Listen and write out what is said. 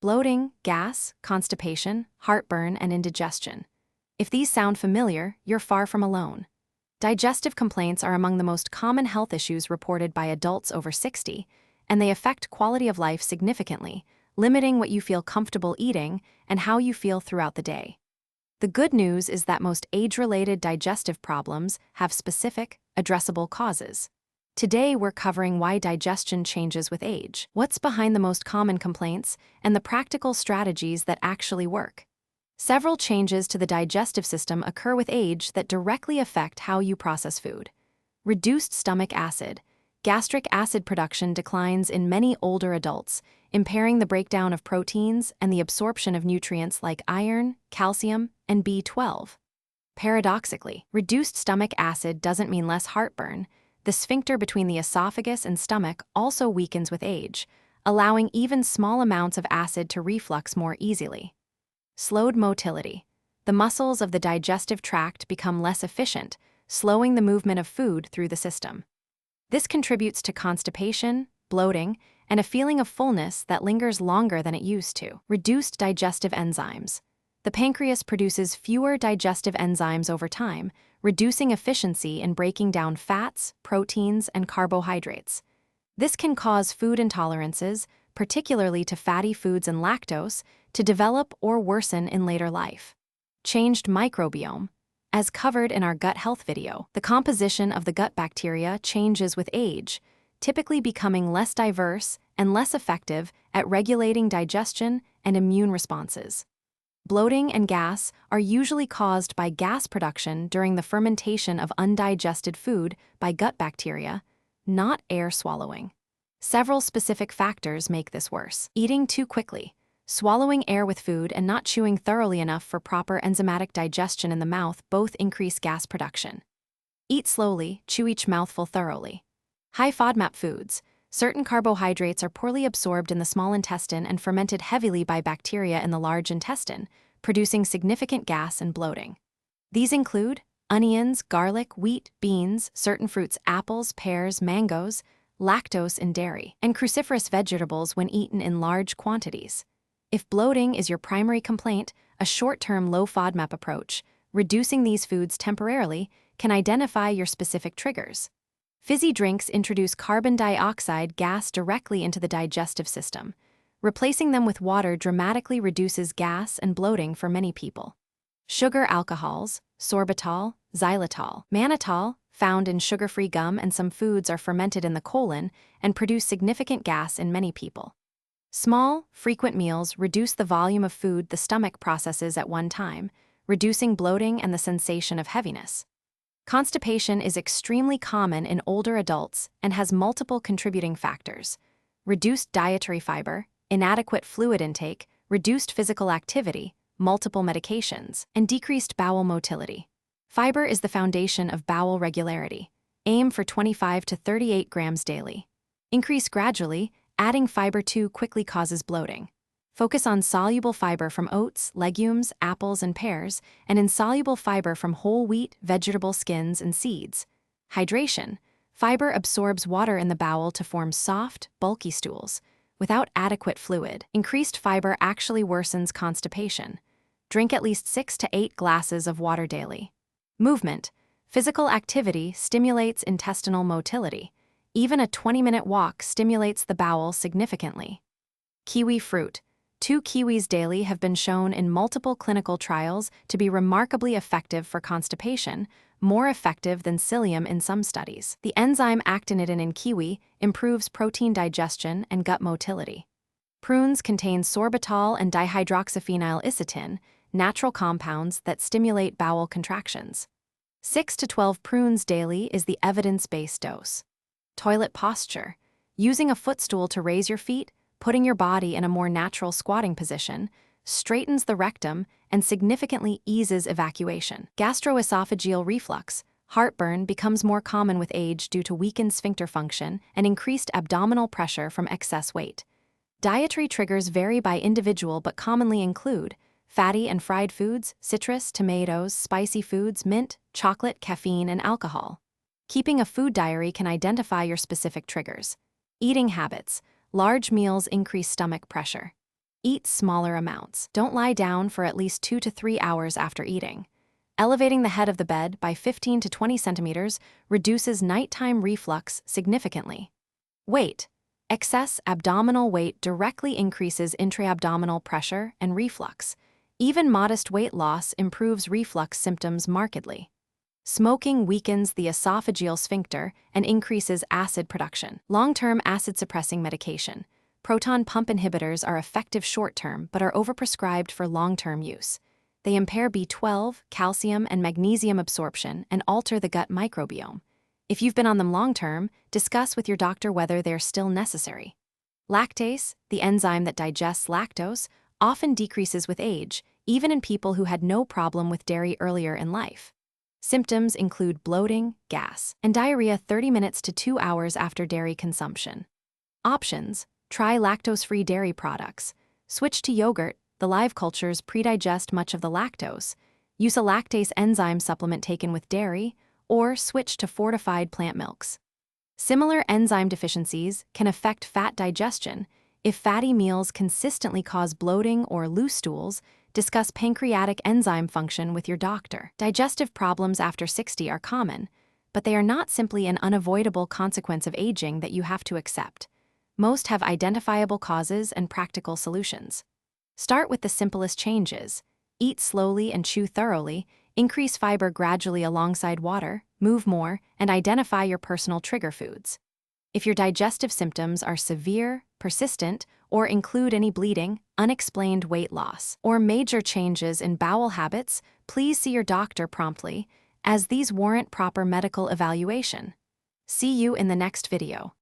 bloating, gas, constipation, heartburn, and indigestion. If these sound familiar, you're far from alone. Digestive complaints are among the most common health issues reported by adults over 60, and they affect quality of life significantly, limiting what you feel comfortable eating and how you feel throughout the day. The good news is that most age-related digestive problems have specific, addressable causes. Today, we're covering why digestion changes with age, what's behind the most common complaints, and the practical strategies that actually work. Several changes to the digestive system occur with age that directly affect how you process food. Reduced stomach acid. Gastric acid production declines in many older adults, impairing the breakdown of proteins and the absorption of nutrients like iron, calcium, and B12. Paradoxically, reduced stomach acid doesn't mean less heartburn. The sphincter between the esophagus and stomach also weakens with age, allowing even small amounts of acid to reflux more easily. Slowed motility. The muscles of the digestive tract become less efficient, slowing the movement of food through the system. This contributes to constipation, bloating, and a feeling of fullness that lingers longer than it used to. Reduced digestive enzymes. The pancreas produces fewer digestive enzymes over time, reducing efficiency in breaking down fats, proteins, and carbohydrates. This can cause food intolerances, particularly to fatty foods and lactose, to develop or worsen in later life. Changed microbiome. As covered in our gut health video, the composition of the gut bacteria changes with age, typically becoming less diverse and less effective at regulating digestion and immune responses. Bloating and gas are usually caused by gas production during the fermentation of undigested food by gut bacteria, not air swallowing. Several specific factors make this worse. Eating too quickly. Swallowing air with food and not chewing thoroughly enough for proper enzymatic digestion in the mouth both increase gas production. Eat slowly, chew each mouthful thoroughly. High FODMAP foods. Certain carbohydrates are poorly absorbed in the small intestine and fermented heavily by bacteria in the large intestine, producing significant gas and bloating. These include onions, garlic, wheat, beans, certain fruits, apples, pears, mangoes, lactose in dairy, and cruciferous vegetables when eaten in large quantities. If bloating is your primary complaint, a short-term low FODMAP approach, reducing these foods temporarily, can identify your specific triggers. Fizzy drinks introduce carbon dioxide gas directly into the digestive system. Replacing them with water dramatically reduces gas and bloating for many people. Sugar alcohols, sorbitol, xylitol, mannitol, found in sugar-free gum and some foods are fermented in the colon and produce significant gas in many people. Small, frequent meals reduce the volume of food the stomach processes at one time, reducing bloating and the sensation of heaviness. Constipation is extremely common in older adults and has multiple contributing factors: reduced dietary fiber, inadequate fluid intake, reduced physical activity, multiple medications, and decreased bowel motility. Fiber is the foundation of bowel regularity. Aim for 25 to 38 grams daily. Increase gradually. Adding fiber too quickly causes bloating. Focus on soluble fiber from oats, legumes, apples, and pears, and insoluble fiber from whole wheat, vegetable skins, and seeds. Hydration. Fiber absorbs water in the bowel to form soft, bulky stools. Without adequate fluid, increased fiber actually worsens constipation. Drink at least 6 to 8 glasses of water daily. Movement. Physical activity stimulates intestinal motility. Even a 20-minute walk stimulates the bowel significantly. Kiwi fruit. 2 kiwis daily have been shown in multiple clinical trials to be remarkably effective for constipation, more effective than psyllium in some studies. The enzyme actinitin in kiwi improves protein digestion and gut motility. Prunes contain sorbitol and dihydroxyphenyl isotin, natural compounds that stimulate bowel contractions. 6 to 12 prunes daily is the evidence-based dose. Toilet posture. Using a footstool to raise your feet, putting your body in a more natural squatting position, straightens the rectum and significantly eases evacuation. Gastroesophageal reflux. Heartburn becomes more common with age due to weakened sphincter function and increased abdominal pressure from excess weight. Dietary triggers vary by individual but commonly include fatty and fried foods, citrus, tomatoes, spicy foods, mint, chocolate, caffeine, and alcohol. Keeping a food diary can identify your specific triggers. Eating habits. Large meals increase stomach pressure. Eat smaller amounts. Don't lie down for at least 2 to 3 hours after eating. Elevating the head of the bed by 15 to 20 centimeters reduces nighttime reflux significantly. Weight. Excess abdominal weight directly increases intra-abdominal pressure and reflux. Even modest weight loss improves reflux symptoms markedly. Smoking weakens the esophageal sphincter and increases acid production. Long-term acid-suppressing medication. Proton pump inhibitors are effective short-term but are overprescribed for long-term use. They impair B12, calcium, and magnesium absorption and alter the gut microbiome. If you've been on them long-term, discuss with your doctor whether they're still necessary. Lactase, the enzyme that digests lactose, often decreases with age, even in people who had no problem with dairy earlier in life. Symptoms include bloating, gas, and diarrhea 30 minutes to 2 hours after dairy consumption. Options: try lactose-free dairy products. Switch to yogurt. The live cultures predigest much of the lactose. Use a lactase enzyme supplement taken with dairy, or switch to fortified plant milks. Similar enzyme deficiencies can affect fat digestion. If fatty meals consistently cause bloating or loose stools, discuss pancreatic enzyme function with your doctor. Digestive problems after 60 are common, but they are not simply an unavoidable consequence of aging that you have to accept. Most have identifiable causes and practical solutions. Start with the simplest changes. Eat slowly and chew thoroughly, increase fiber gradually alongside water, move more, and identify your personal trigger foods. If your digestive symptoms are severe, persistent, or include any bleeding, unexplained weight loss, or major changes in bowel habits, please see your doctor promptly, as these warrant proper medical evaluation. See you in the next video.